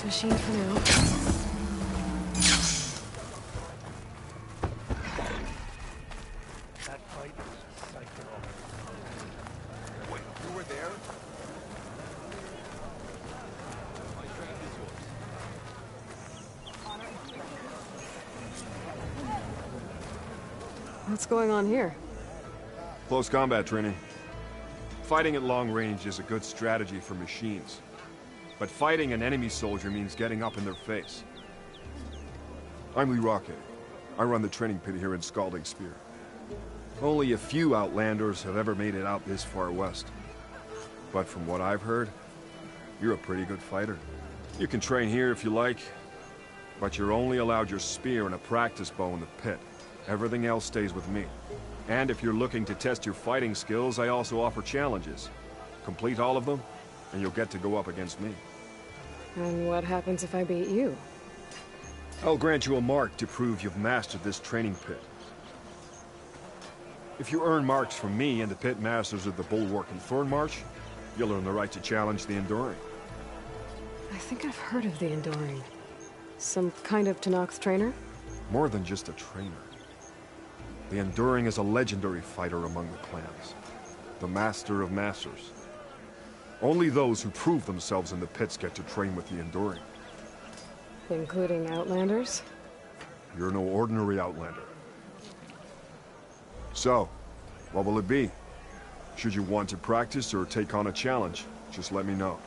machine for now. That fight was psycho. Wait, you were there? My train is yours. What's going on here? Close combat training. Fighting at long range is a good strategy for machines. But fighting an enemy soldier means getting up in their face. I'm Lee Rocket. I run the training pit here in Scalding Spear. Only a few Outlanders have ever made it out this far west. But from what I've heard, you're a pretty good fighter. You can train here if you like, but you're only allowed your spear and a practice bow in the pit. Everything else stays with me. And if you're looking to test your fighting skills, I also offer challenges. Complete all of them, and you'll get to go up against me. And what happens if I beat you? I'll grant you a mark to prove you've mastered this training pit. If you earn marks from me and the pit masters of the Bulwark and Thornmarsh, you'll earn the right to challenge the Enduring. I think I've heard of the Enduring. Some kind of Tenakth trainer? More than just a trainer. The Enduring is a legendary fighter among the clans. The Master of Masters. Only those who prove themselves in the pits get to train with the Enduring. Including Outlanders? You're no ordinary Outlander. So, what will it be? Should you want to practice or take on a challenge, just let me know.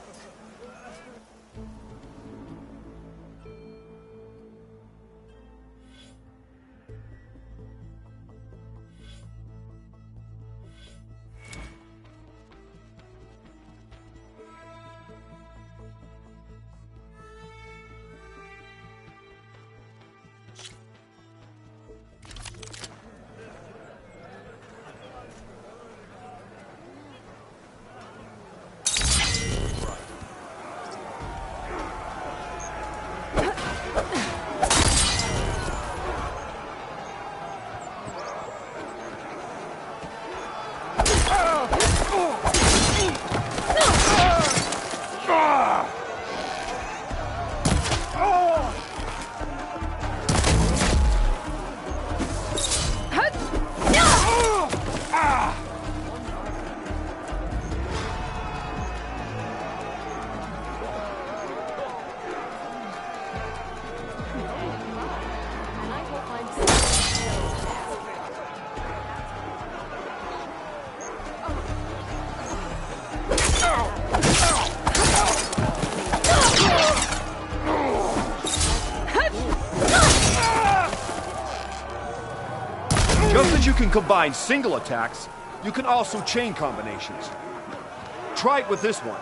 Just as you can combine single attacks, you can also chain combinations. Try it with this one.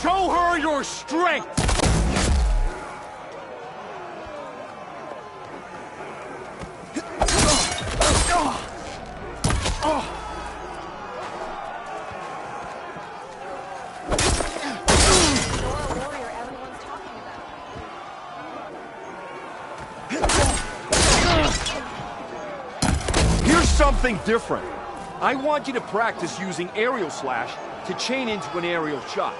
Show her your strength! Here's something different. I want you to practice using aerial slash to chain into an aerial shot.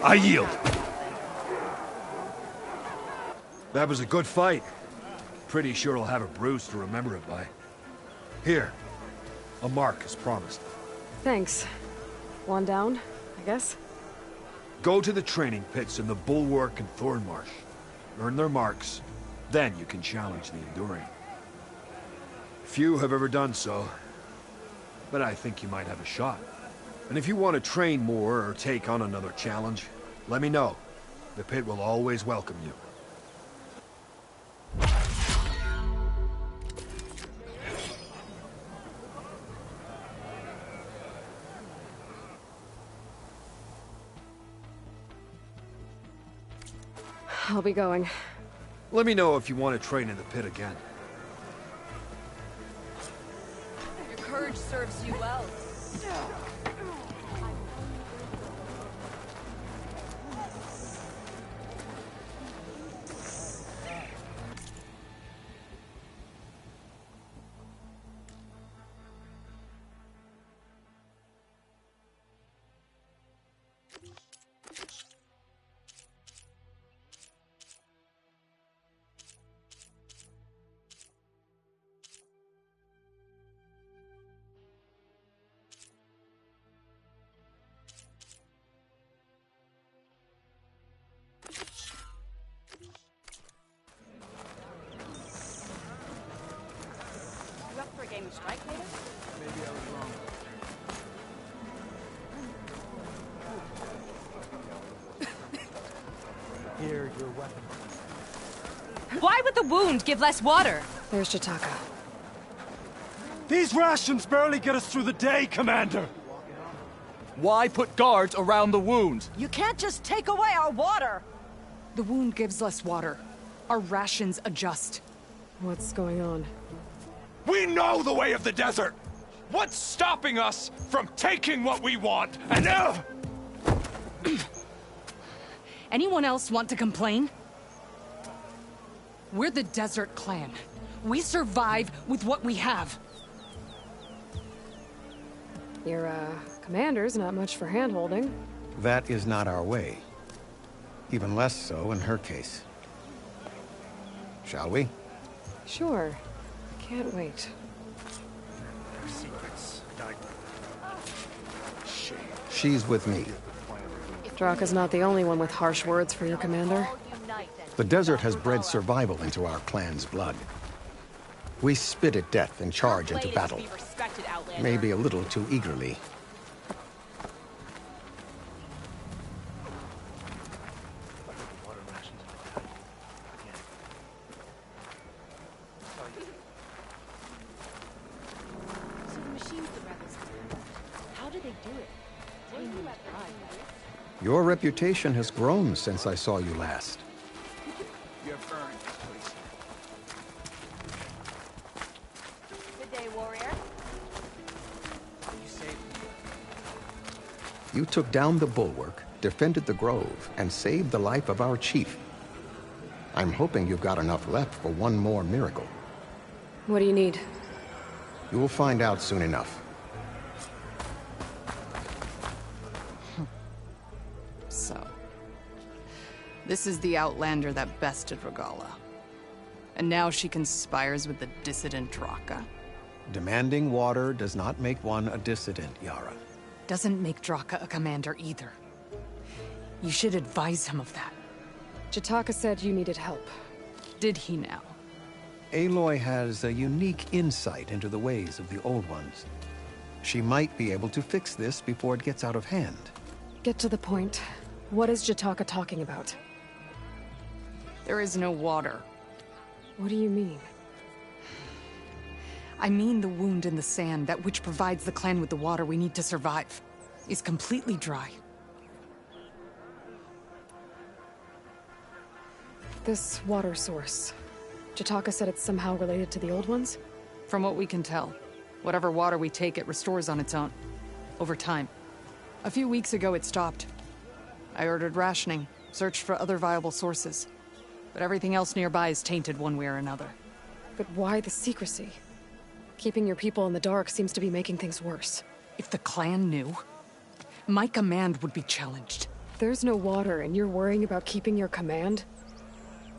I yield. That was a good fight. Pretty sure I'll have a bruise to remember it by. Here. A mark as promised. Thanks. One down, I guess? Go to the training pits in the Bulwark and Thornmarsh. Earn their marks. Then you can challenge the Enduring. Few have ever done so. But I think you might have a shot. And if you want to train more or take on another challenge, let me know. The pit will always welcome you. I'll be going. Let me know if you want to train in the pit again. Your courage serves you well. You up for a game of strike later? Maybe I was wrong. Here, your weapon. Why would the wound give less water? There's Jataka. These rations barely get us through the day, Commander! Why put guards around the wound? You can't just take away our water! The wound gives less water. Our rations adjust. What's going on? We know the way of the desert! What's stopping us from taking what we want? And Anyone else want to complain? We're the Desert Clan. We survive with what we have. Your, commander's not much for hand-holding. That is not our way. Even less so in her case. Shall we? Sure. Can't wait. secrets. She's with me. Draka's not the only one with harsh words for your commander. The desert has bred survival into our clan's blood. We spit at death and charge into battle. Maybe a little too eagerly. So the machines the rebels have, how do they do it? They knew that right? Your reputation has grown since I saw you last. You have earned this place. Good day, warrior. You saved me. You took down the bulwark, defended the grove, and saved the life of our chief. I'm hoping you've got enough left for one more miracle. What do you need? You'll find out soon enough. So, this is the Outlander that bested Regalla. And now she conspires with the dissident Draka. Demanding water does not make one a dissident, Yara. Doesn't make Draka a commander either. You should advise him of that. Jataka said you needed help. Did he now? Aloy has a unique insight into the ways of the Old Ones. She might be able to fix this before it gets out of hand. Get to the point. What is Jataka talking about? There is no water. What do you mean? I mean the wound in the sand, that which provides the clan with the water we need to survive, is completely dry. This water source. Jataka said it's somehow related to the Old Ones? From what we can tell, whatever water we take, it restores on its own. Over time. A few weeks ago, it stopped. I ordered rationing, searched for other viable sources. But everything else nearby is tainted one way or another. But why the secrecy? Keeping your people in the dark seems to be making things worse. If the clan knew, my command would be challenged. If there's no water and you're worrying about keeping your command,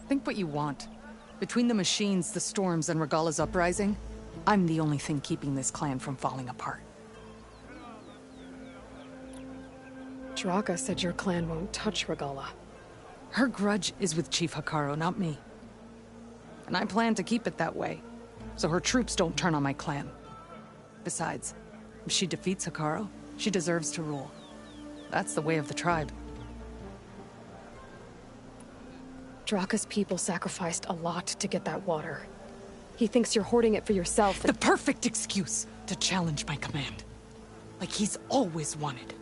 Think what you want. Between the machines, the storms, and Regalla's uprising, I'm the only thing keeping this clan from falling apart. Draka said your clan won't touch Regalla. Her grudge is with Chief Hekarro, not me. And I plan to keep it that way, so her troops don't turn on my clan. Besides, if she defeats Hekarro, she deserves to rule. That's the way of the tribe. Draka's people sacrificed a lot to get that water. He thinks you're hoarding it for yourself The perfect excuse to challenge my command. Like he's always wanted.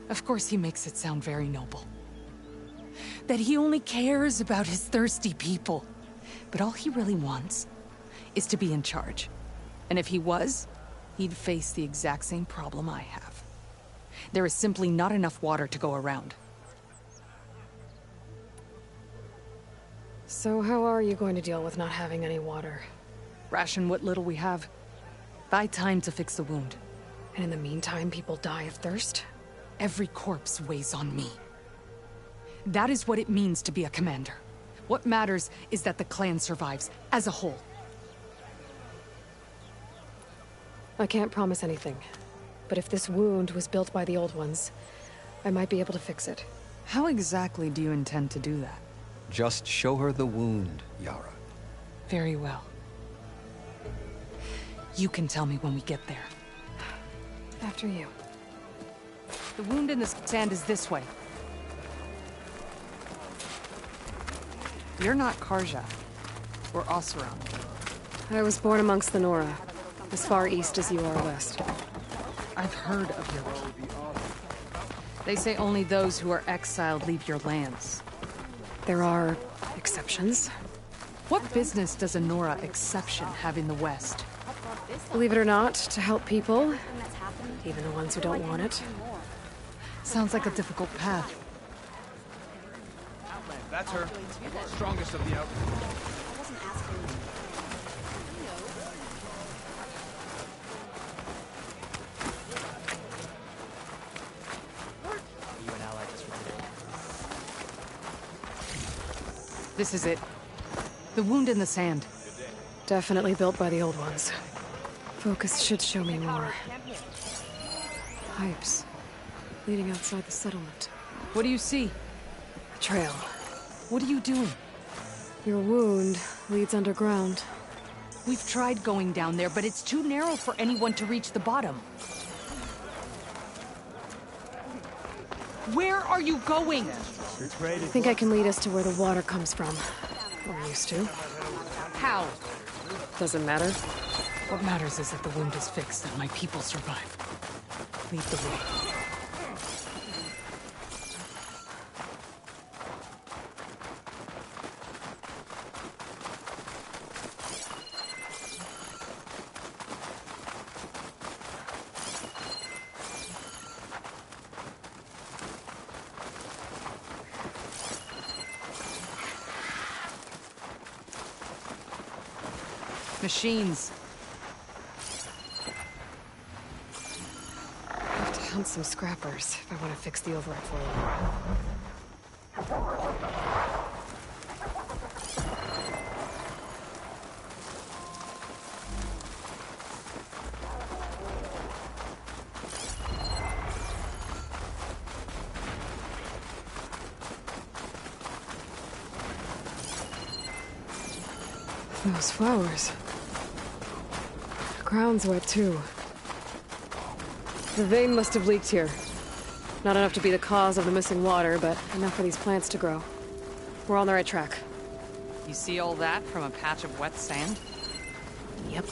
Of course he makes it sound very noble. That he only cares about his thirsty people. But all he really wants is to be in charge. And if he was, he'd face the exact same problem I have. There is simply not enough water to go around. So how are you going to deal with not having any water? Ration what little we have. Buy time to fix the wound. And in the meantime, people die of thirst? Every corpse weighs on me. That is what it means to be a commander. What matters is that the clan survives, as a whole. I can't promise anything. But if this wound was built by the old ones, I might be able to fix it. How exactly do you intend to do that? Just show her the wound, Yara. Very well. You can tell me when we get there. After you. The wound in the sand is this way. You're not Karja, or Oseram. I was born amongst the Nora, as far east as you are west. I've heard of your people. They say only those who are exiled leave your lands. There are exceptions. What business does a Nora exception have in the West? Believe it or not, to help people, even the ones who don't want it. Sounds like a difficult path. That's her. Strongest of the outlaws. I wasn't asking. This is it. The wound in the sand. Definitely built by the old ones. Focus should show me more. Pipes. Leading outside the settlement. What do you see? A trail. What are you doing? Your wound leads underground. We've tried going down there, but it's too narrow for anyone to reach the bottom. Where are you going? I think I can lead us to where the water comes from. Or used to. How? Doesn't matter. What matters is that the wound is fixed and my people survive. Lead the way. Machines. I have to hunt some scrappers if I want to fix the override for you. Those flowers. The ground's wet too. The vein must have leaked here. Not enough to be the cause of the missing water, but enough for these plants to grow. We're on the right track. You see all that from a patch of wet sand? Yep.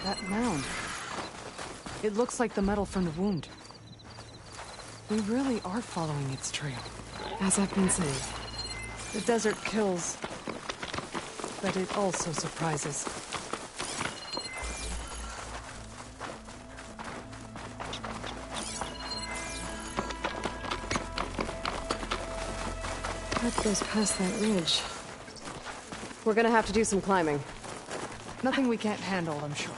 That mound. It looks like the metal from the wound. We really are following its trail. As I've been saying. The desert kills, but it also surprises. That goes past that ridge. We're gonna have to do some climbing. Nothing we can't handle, I'm sure.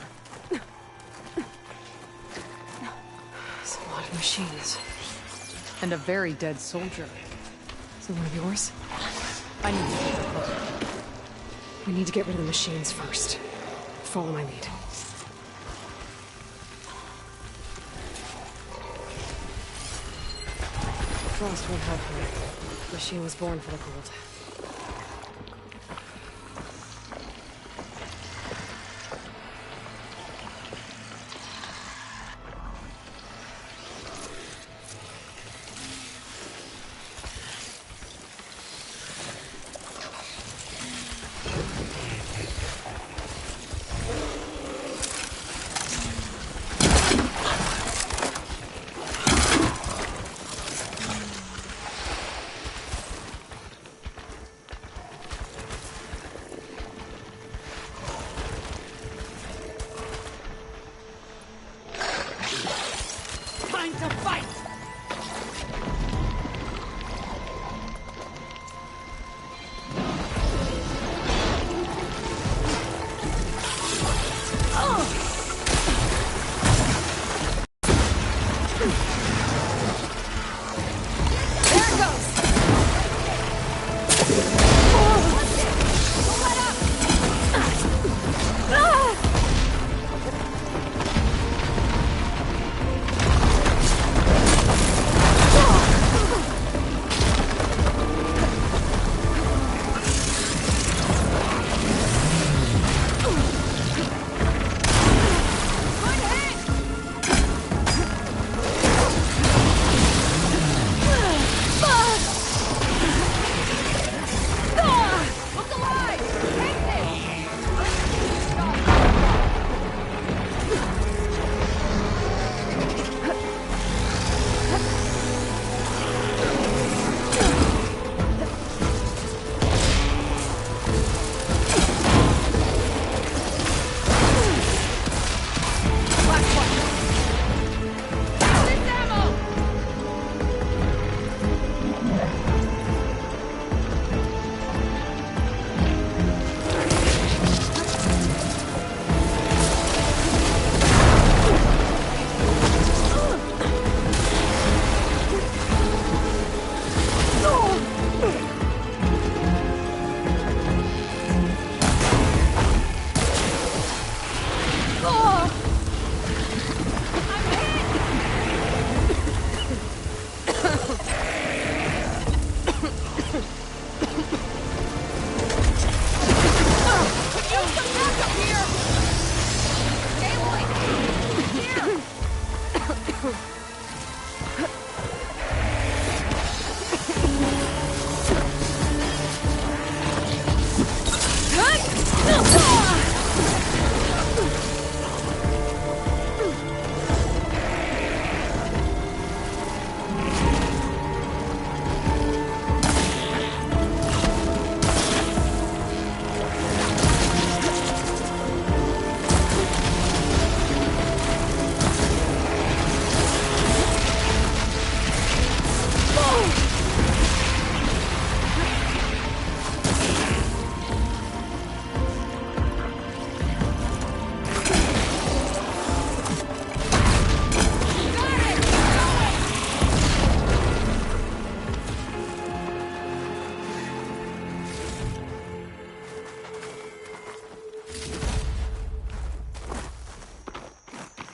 It's a lot of machines. And a very dead soldier. Is it one of yours? I need to take a look. We need to get rid of the machines first. Follow my lead. Frost won't help her. The machine was born for the cold.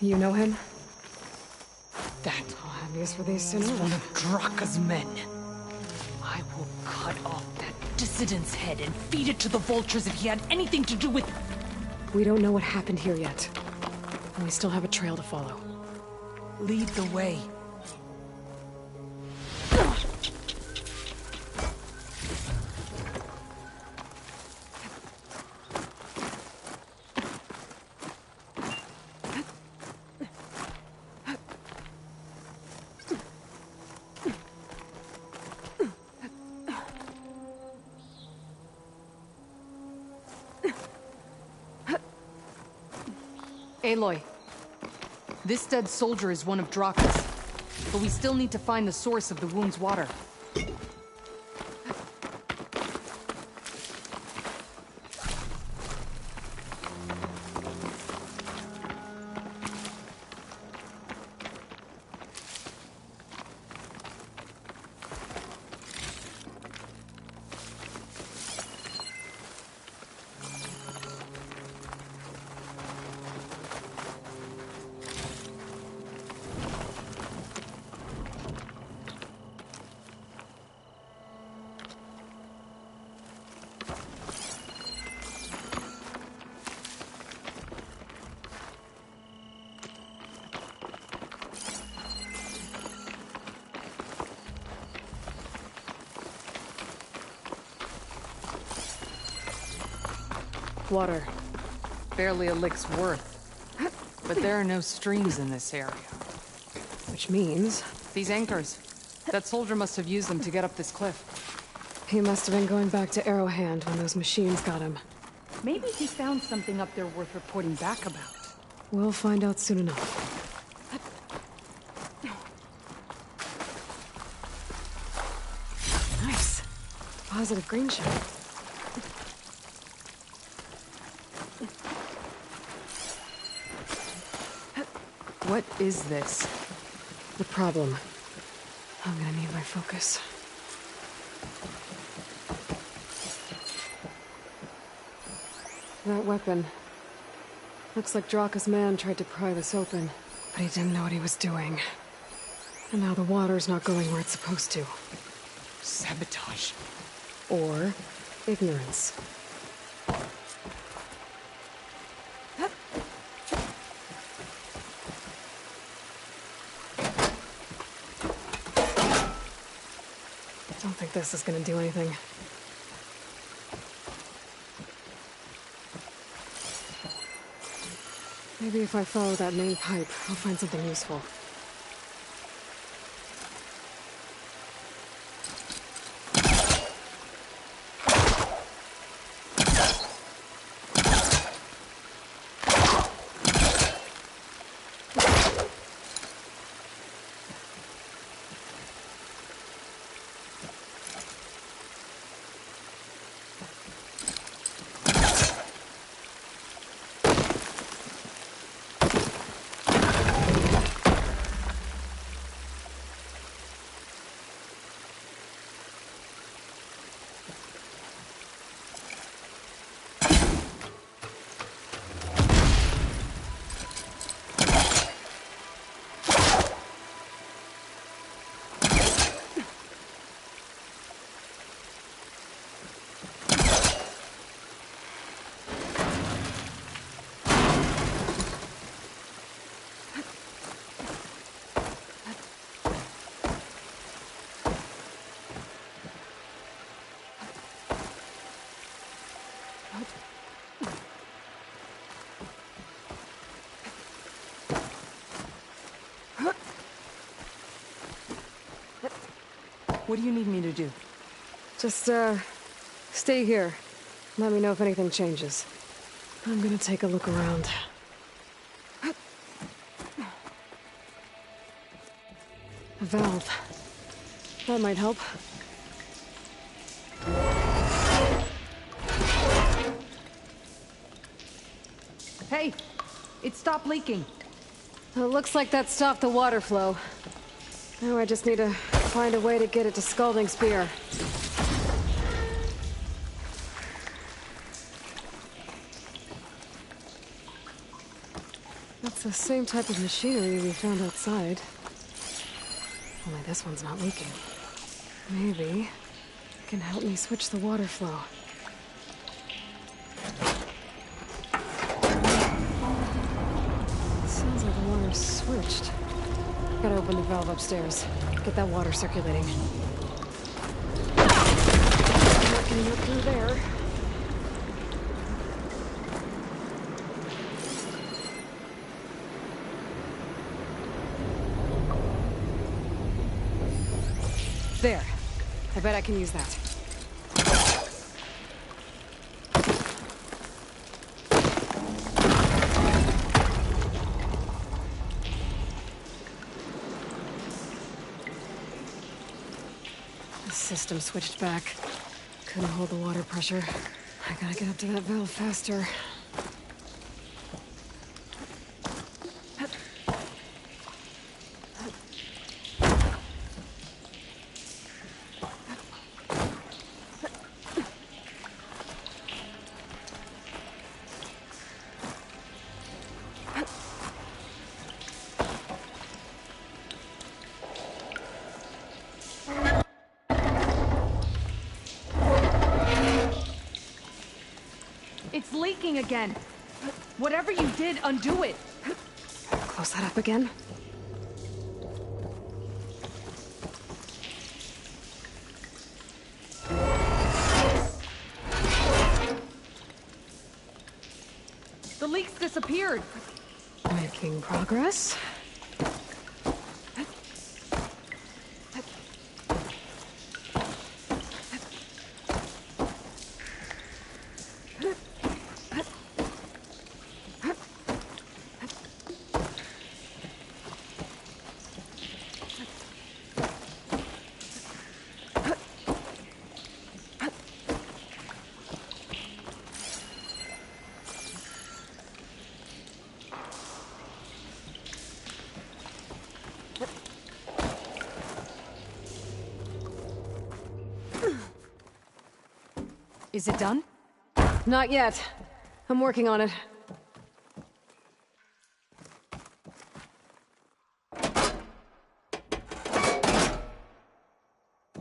You know him? That Obvious for these is sinners. one of Draka's men. I will cut off that dissident's head and feed it to the vultures if he had anything to do with... We don't know what happened here yet. And we still have a trail to follow. Lead the way. Aloy, this dead soldier is one of Draka's, but we still need to find the source of the wound's water. Water. Barely a lick's worth. But there are no streams in this area. Which means... These anchors. That soldier must have used them to get up this cliff. he must have been going back to Arrowhand when those machines got him. Maybe he found something up there worth reporting back about. We'll find out soon enough. Nice. Positive green shot. What is this? The problem. I'm gonna need my focus. That weapon. Looks like Draka's man tried to pry this open, but he didn't know what he was doing. And now the water's not going where it's supposed to. Sabotage. Or ignorance. Don't think this is gonna do anything. Maybe if I follow that main pipe, I'll find something useful. What do you need me to do? Just, stay here. Let me know if anything changes. I'm gonna take a look around. A valve. That might help. Hey! It stopped leaking. It looks like that stopped the water flow. Now I just need to find a way to get it to Scalding Spear. That's the same type of machinery we found outside. Only this one's not leaking. Maybe it can help me switch the water flow. Sounds like the water's switched. Gotta open the valve upstairs. Get that water circulating. Not getting up through there. There. I bet I can use that. The system switched back. Couldn't hold the water pressure. I gotta get up to that valve faster. It's leaking again. Whatever you did, undo it. Close that up again. weird. Making progress. Is it done? Not yet. I'm working on it.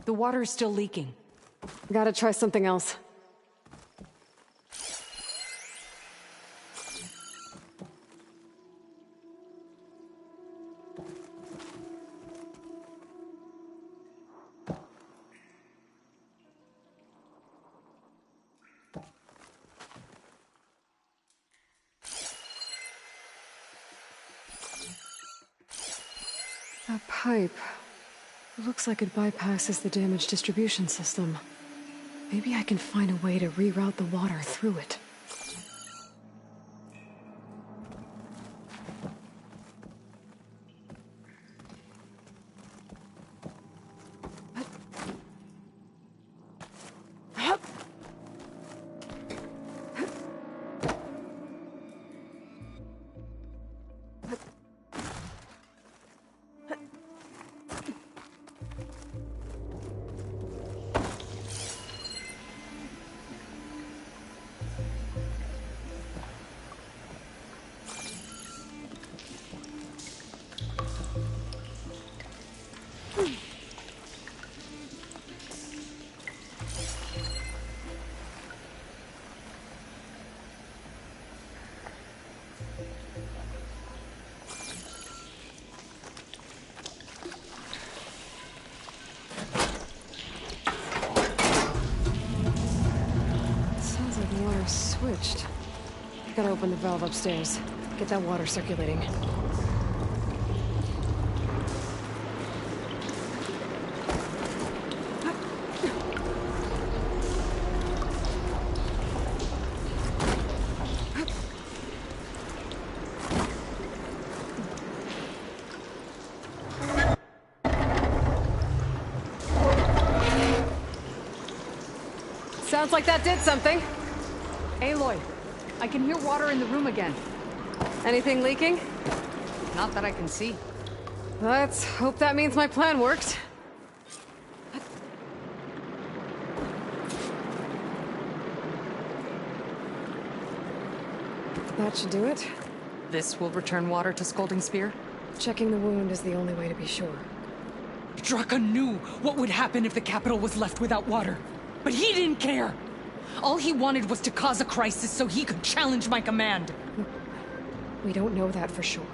The water is still leaking. Gotta try something else. That pipe. It looks like it bypasses the damaged distribution system. Maybe I can find a way to reroute the water through it. Sounds like the water's switched. Gotta open the valve upstairs. Get that water circulating. Sounds like that did something. Aloy, I can hear water in the room again. Anything leaking? Not that I can see. Let's hope that means my plan worked. That should do it. This will return water to Scolding Spear? Checking the wound is the only way to be sure. Draka knew what would happen if the capital was left without water. But he didn't care! All he wanted was to cause a crisis so he could challenge my command. We don't know that for sure.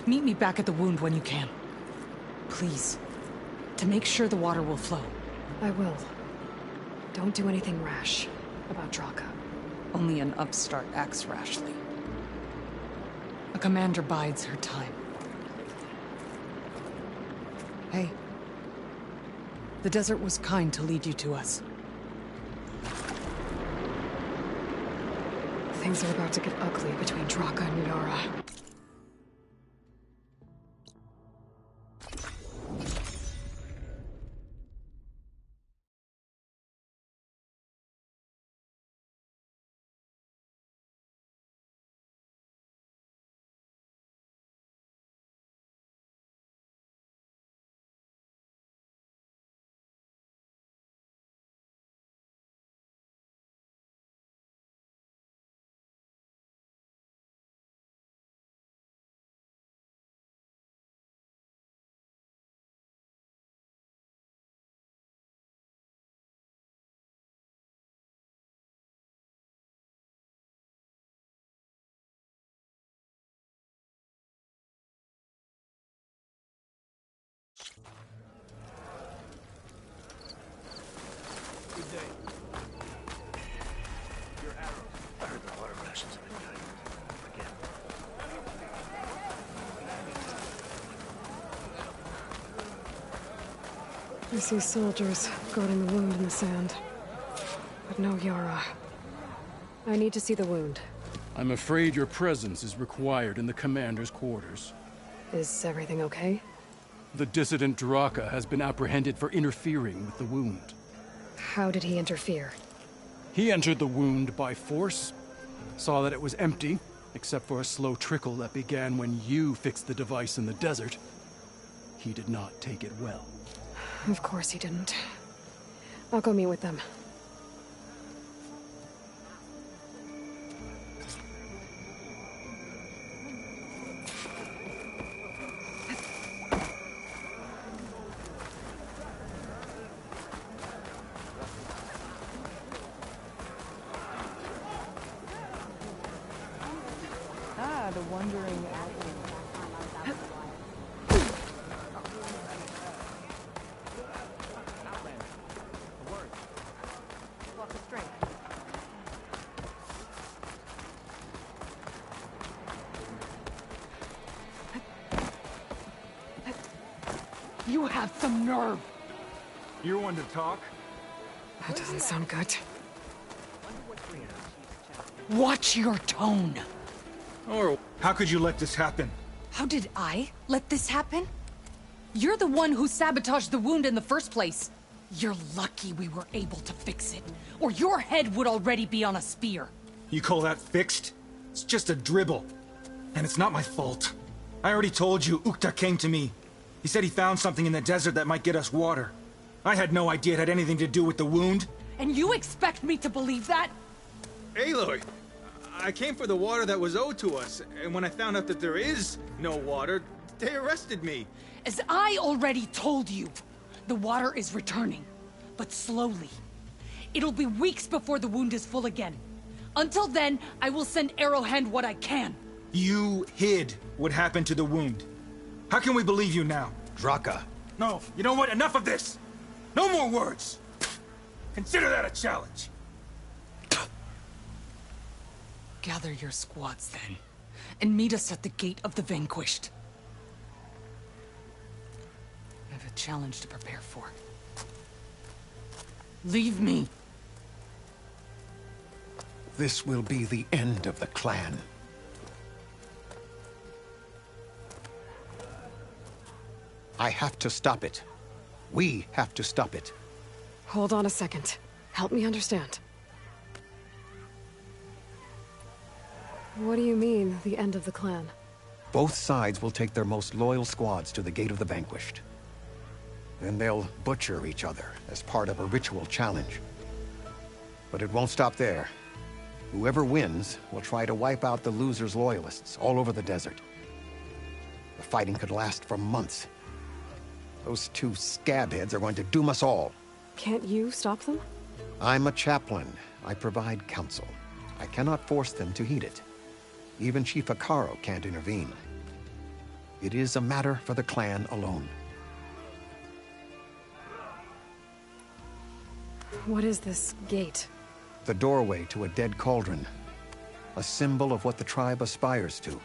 Meet me back at the wound when you can. Please. To make sure the water will flow. I will. Don't do anything rash about Draka. Only an upstart acts rashly. A commander bides her time. Hey. The desert was kind to lead you to us. Things are about to get ugly between Draka and Yara. Good day. Your arrows. I heard the water rations have been tight. I see soldiers guarding the wound in the sand. But no Yara. I need to see the wound. I'm afraid your presence is required in the commander's quarters. Is everything okay? The dissident Draka has been apprehended for interfering with the wound. How did he interfere? He entered the wound by force, saw that it was empty, except for a slow trickle that began when you fixed the device in the desert. He did not take it well. Of course he didn't. I'll go meet with them. Ah, the wandering You have some nerve! You're one to talk? That doesn't sound good. Watch your tone! Or how could you let this happen? How did I let this happen? You're the one who sabotaged the wound in the first place. You're lucky we were able to fix it, or your head would already be on a spear. You call that fixed? It's just a dribble. And it's not my fault. I already told you, Ukta came to me. He said he found something in the desert that might get us water. I had no idea it had anything to do with the wound. And you expect me to believe that? Aloy, I came for the water that was owed to us, and when I found out that there is no water, they arrested me. As I already told you, the water is returning, but slowly. It'll be weeks before the wound is full again. Until then, I will send Arrowhand what I can. You hid what happened to the wound. How can we believe you now? Draka. No, you know what? Enough of this! No more words! Consider that a challenge. Gather your squads then, and meet us at the Gate of the Vanquished. I have a challenge to prepare for. Leave me! This will be the end of the clan. I have to stop it. We have to stop it. Hold on a second. Help me understand. What do you mean, the end of the clan? Both sides will take their most loyal squads to the Gate of the Vanquished. Then they'll butcher each other as part of a ritual challenge. But it won't stop there. Whoever wins will try to wipe out the loser's loyalists all over the desert. The fighting could last for months. Those two scabheads are going to doom us all. Can't you stop them? I'm a chaplain. I provide counsel. I cannot force them to heed it. Even Chief Hekarro can't intervene. It is a matter for the clan alone. What is this gate? The doorway to a dead cauldron. A symbol of what the tribe aspires to.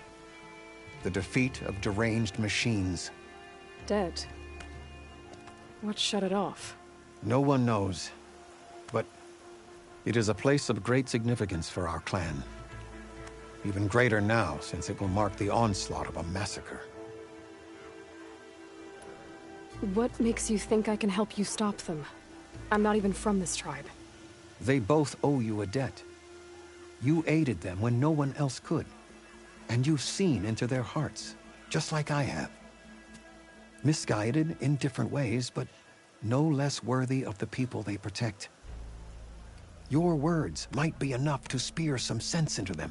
The defeat of deranged machines. Dead. What shut it off? No one knows. But it is a place of great significance for our clan. Even greater now, since it will mark the onslaught of a massacre. What makes you think I can help you stop them? I'm not even from this tribe. They both owe you a debt. You aided them when no one else could. And you've seen into their hearts, just like I have. Misguided in different ways, but no less worthy of the people they protect. Your words might be enough to spear some sense into them.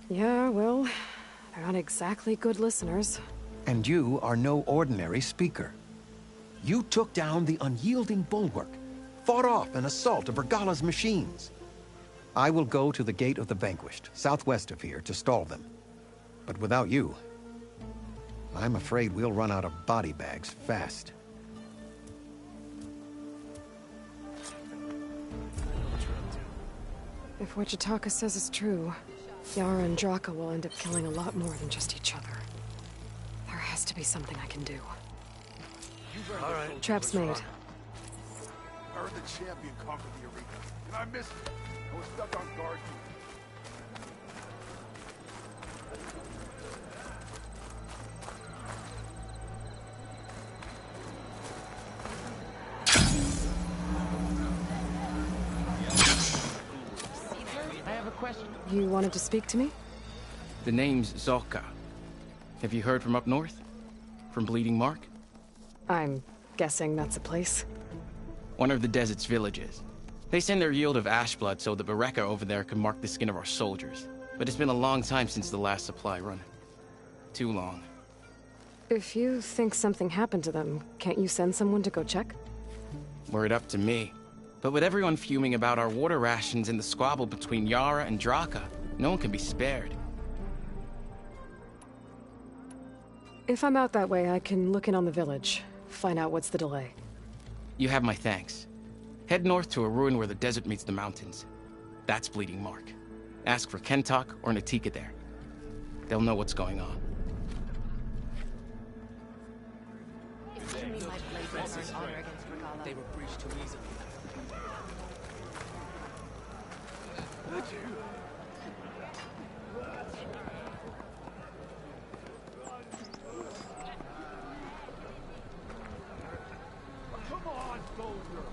Yeah, well, they're not exactly good listeners. And you are no ordinary speaker. You took down the unyielding bulwark, fought off an assault of Regala's machines. I will go to the Gate of the Vanquished, southwest of here, to stall them. But without you, I'm afraid we'll run out of body bags fast. If what Jataka says is true, Yara and Draka will end up killing a lot more than just each other. There has to be something I can do. Trap's made. heard the champion conquered the arena, and I missed it. I was stuck on guard duty. I have a question. You wanted to speak to me? The name's Zolka. Have you heard from up north? From Bleeding Mark? I'm guessing that's a place. One of the desert's villages. They send their yield of ash blood so the Bereka over there can mark the skin of our soldiers. But it's been a long time since the last supply run. Too long. If you think something happened to them, can't you send someone to go check? Were it up to me. But with everyone fuming about our water rations and the squabble between Yara and Draka, no one can be spared. If I'm out that way, I can look in on the village. Find out what's the delay. You have my thanks. Head north to a ruin where the desert meets the mountains. That's Bleeding Mark. Ask for Kentok or Natika there. They'll know what's going on. They were breached too easily. Come on, soldier!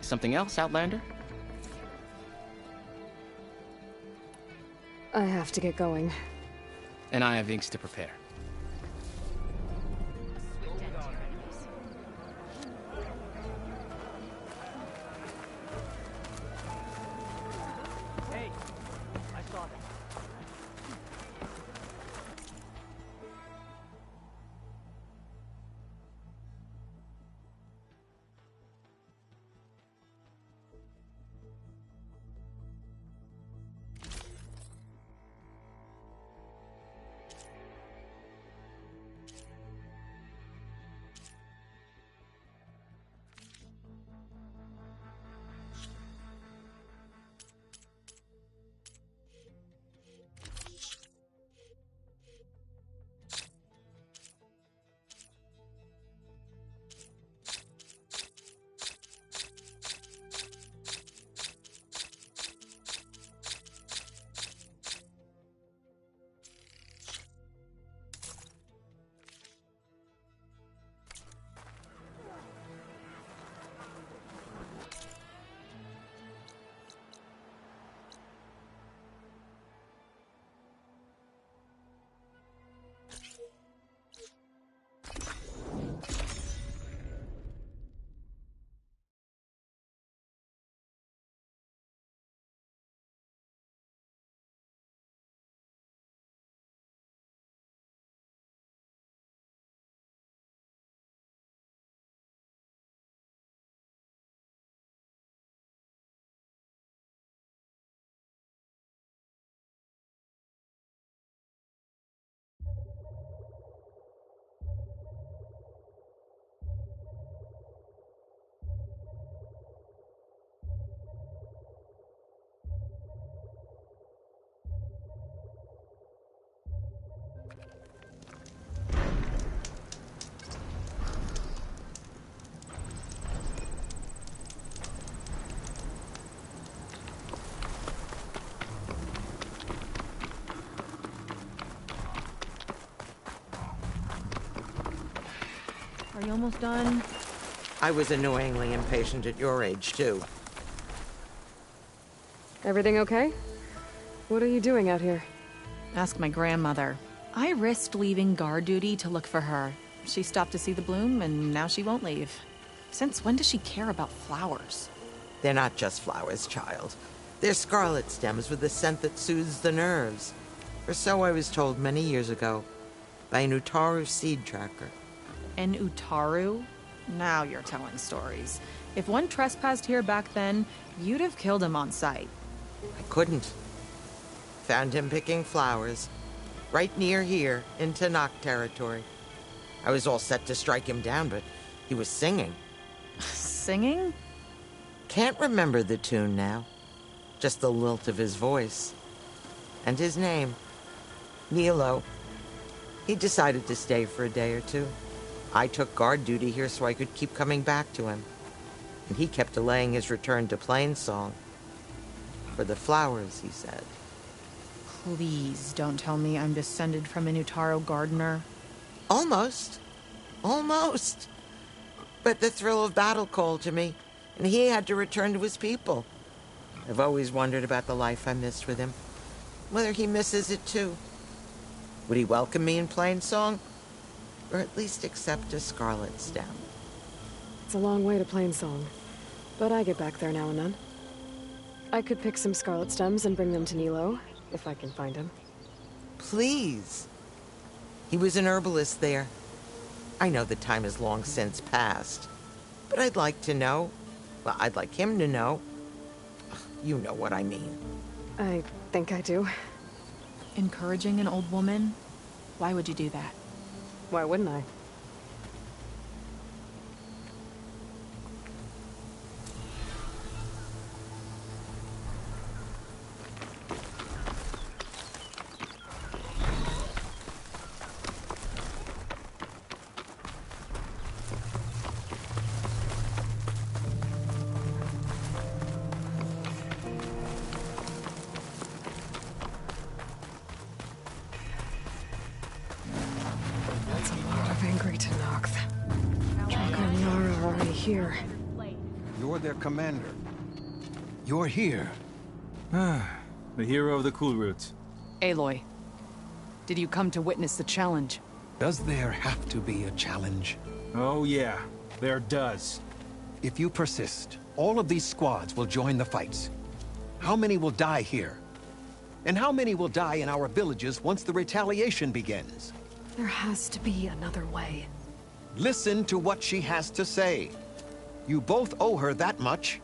Something else, Outlander? I have to get going. And I have inks to prepare. Hey, I saw that. Are you almost done? I was annoyingly impatient at your age, too. Everything okay? What are you doing out here? Ask my grandmother. I risked leaving guard duty to look for her. She stopped to see the bloom, and now she won't leave. Since when does she care about flowers? They're not just flowers, child. They're scarlet stems with a scent that soothes the nerves. Or so I was told many years ago by an Utaru seed tracker. An Utaru? Now you're telling stories. If one trespassed here back then, you'd have killed him on sight. I couldn't. Found him picking flowers, right near here, in Tanakh territory. I was all set to strike him down, but he was singing. Singing? Can't remember the tune now. Just the lilt of his voice. And his name. Nilo. He decided to stay for a day or two. I took guard duty here so I could keep coming back to him. And he kept delaying his return to Plainsong. For the flowers, he said. Please don't tell me I'm descended from an Utaro gardener. Almost. Almost. But the thrill of battle called to me, and he had to return to his people. I've always wondered about the life I missed with him. Whether he misses it too. Would he welcome me in Plainsong? Or at least accept a scarlet stem? It's a long way to Plainsong, but I get back there now and then. I could pick some scarlet stems and bring them to Nilo, if I can find him. Please. He was an herbalist there. I know the time has long since passed, but I'd like to know. Well, I'd like him to know. You know what I mean. I think I do. Encouraging an old woman? Why would you do that? Why wouldn't I? That's a lot of angry Tenakth. Draka and Yara are already here. You're their commander. You're here. The hero of the Cool Roots. Aloy, did you come to witness the challenge? Does there have to be a challenge? Oh yeah, there does. If you persist, all of these squads will join the fights. How many will die here? And how many will die in our villages once the retaliation begins? There has to be another way. Listen to what she has to say. You both owe her that much.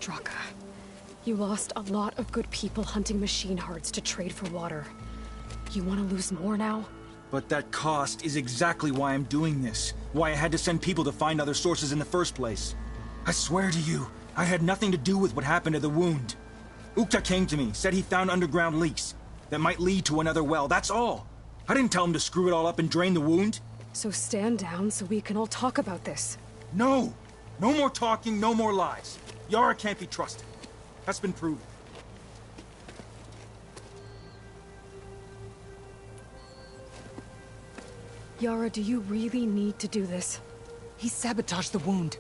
Draka, you lost a lot of good people hunting machine hearts to trade for water. You want to lose more now? But that cost is exactly why I'm doing this. Why I had to send people to find other sources in the first place. I swear to you, I had nothing to do with what happened to the wound. Ukta came to me, said he found underground leaks that might lead to another well, that's all. I didn't tell him to screw it all up and drain the wound. So stand down so we can all talk about this. No! No more talking, no more lies. Yara can't be trusted. That's been proven. Yara, do you really need to do this? He sabotaged the wound.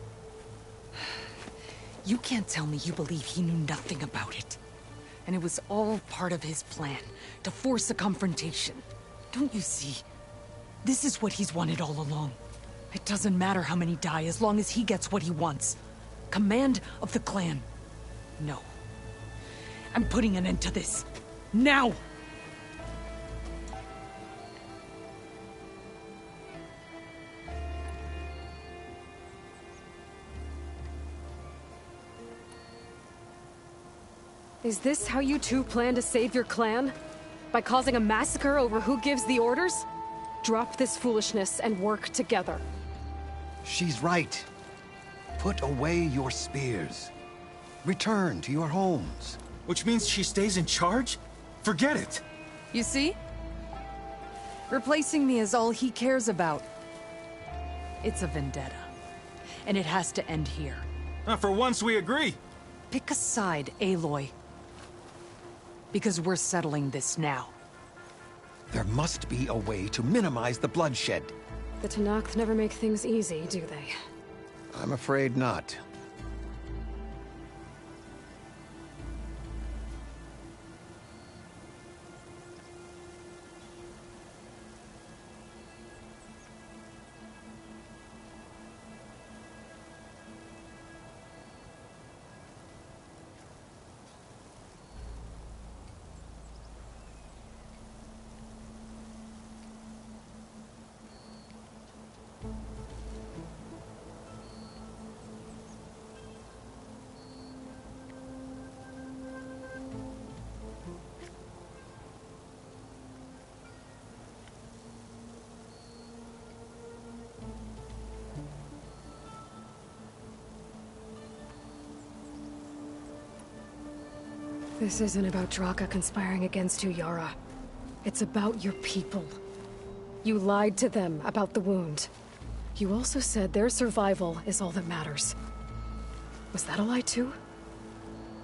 You can't tell me you believe he knew nothing about it. And it was all part of his plan, to force a confrontation. Don't you see? This is what he's wanted all along. It doesn't matter how many die as long as he gets what he wants. Command of the clan. No. I'm putting an end to this. Now! Is this how you two plan to save your clan? By causing a massacre over who gives the orders? Drop this foolishness and work together. She's right. Put away your spears. Return to your homes. Which means she stays in charge? Forget it! You see? Replacing me is all he cares about. It's a vendetta. And it has to end here. For once we agree. Pick a side, Aloy. Because we're settling this now. There must be a way to minimize the bloodshed. The Tenakth never make things easy, do they? I'm afraid not. This isn't about Draka conspiring against you, Yara. It's about your people. You lied to them about the wound. You also said their survival is all that matters. Was that a lie too?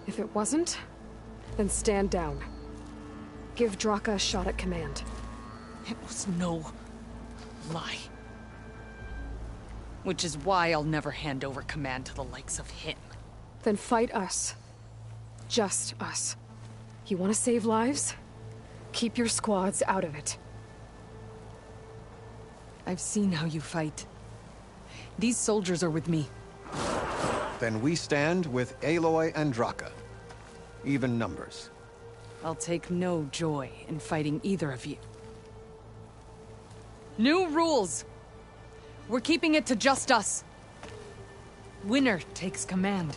If it wasn't, then stand down. Give Draka a shot at command. It was no lie. Which is why I'll never hand over command to the likes of him. Then fight us. Just us. You want to save lives? Keep your squads out of it. I've seen how you fight. These soldiers are with me. Then we stand with Aloy and Draka. Even numbers. I'll take no joy in fighting either of you. New rules! We're keeping it to just us. Winner takes command.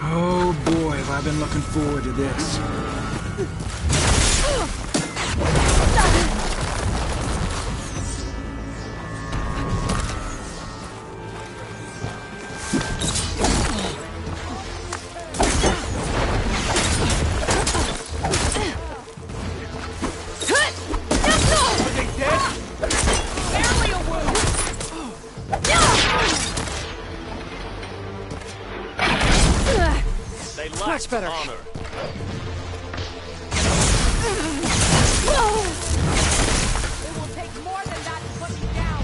Oh boy, have I been looking forward to this. Much better. Honor. It will take more than that to put me down.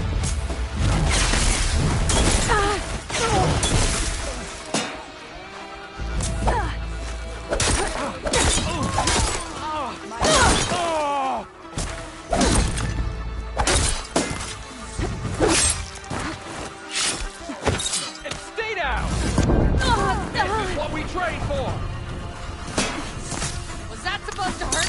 And stay down! This is what we trained for! Was that supposed to hurt?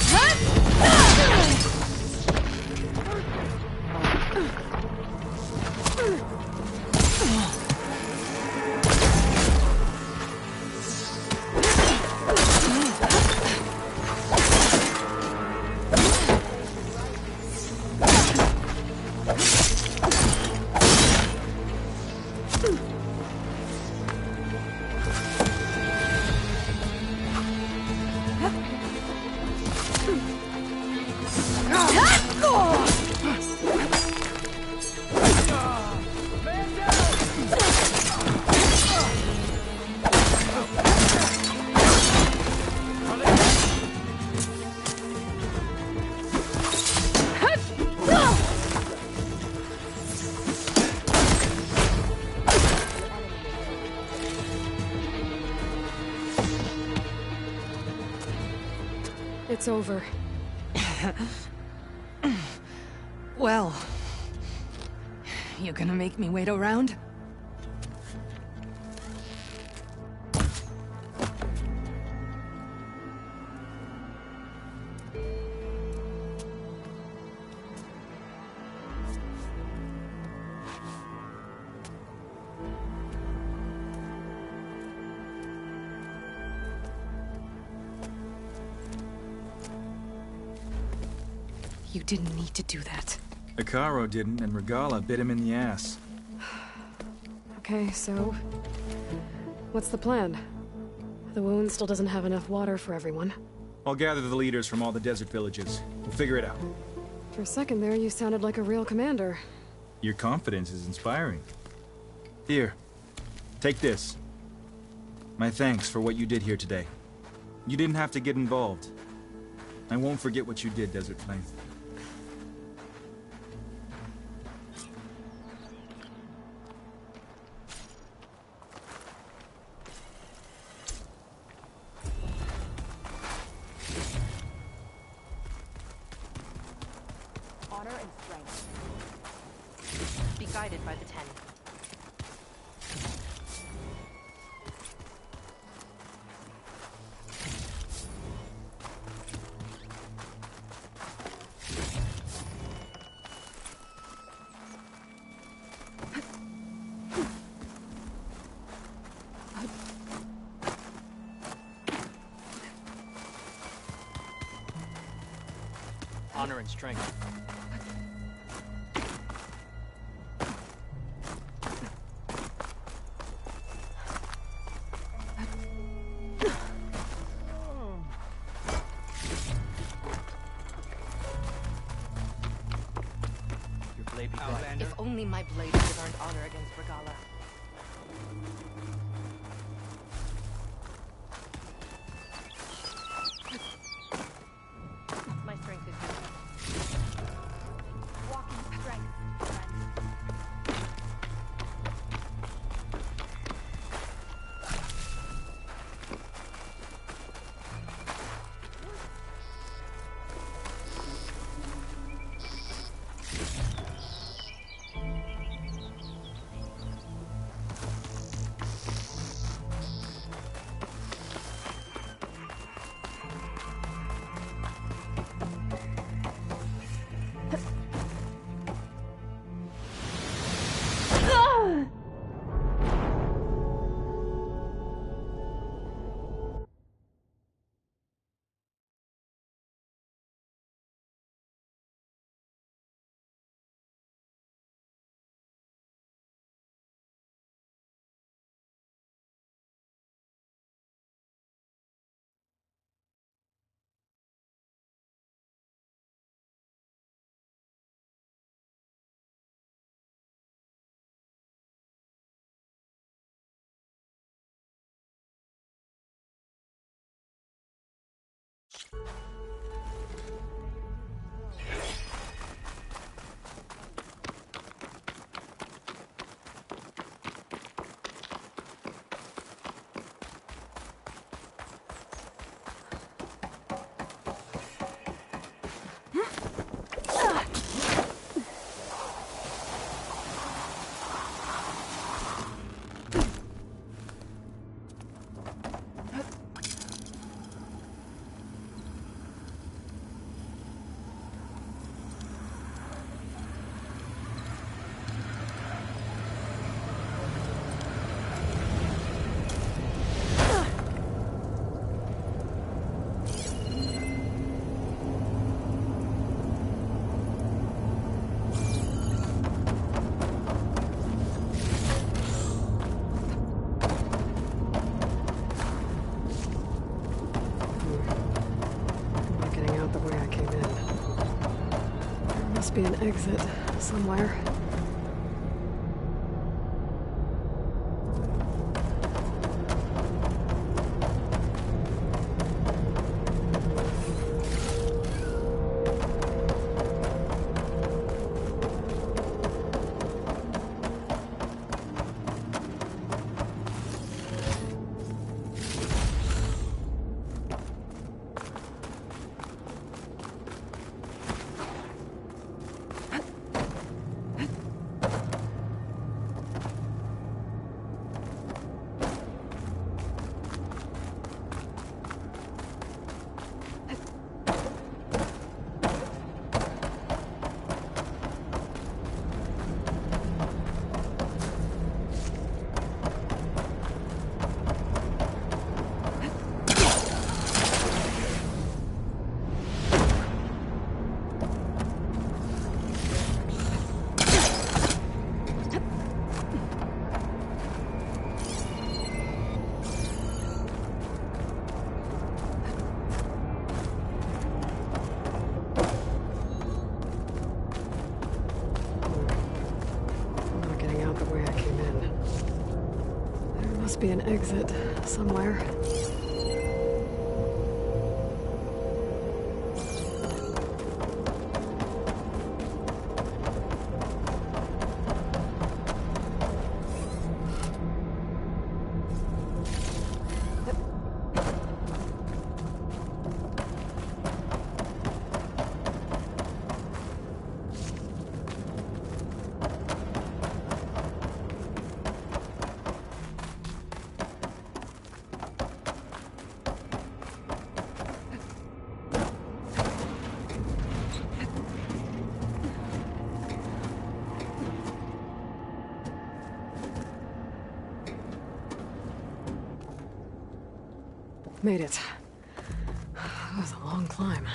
It's over. Well, you gonna make me wait around? You didn't need to do that. Hekarro didn't, and Regalla bit him in the ass. Okay, so... what's the plan? The wound still doesn't have enough water for everyone. I'll gather the leaders from all the desert villages. We'll figure it out. For a second there, you sounded like a real commander. Your confidence is inspiring. Here, take this. My thanks for what you did here today. You didn't have to get involved. I won't forget what you did, Desert Flame. Honor and strength. Be guided by the 10. honor and strength. Your blade be bright. If only my blade would have earned honor against Regala. My strength is good. Walking strength, friend. Be an exit somewhere. Be an exit somewhere. Made it. That was a long climb.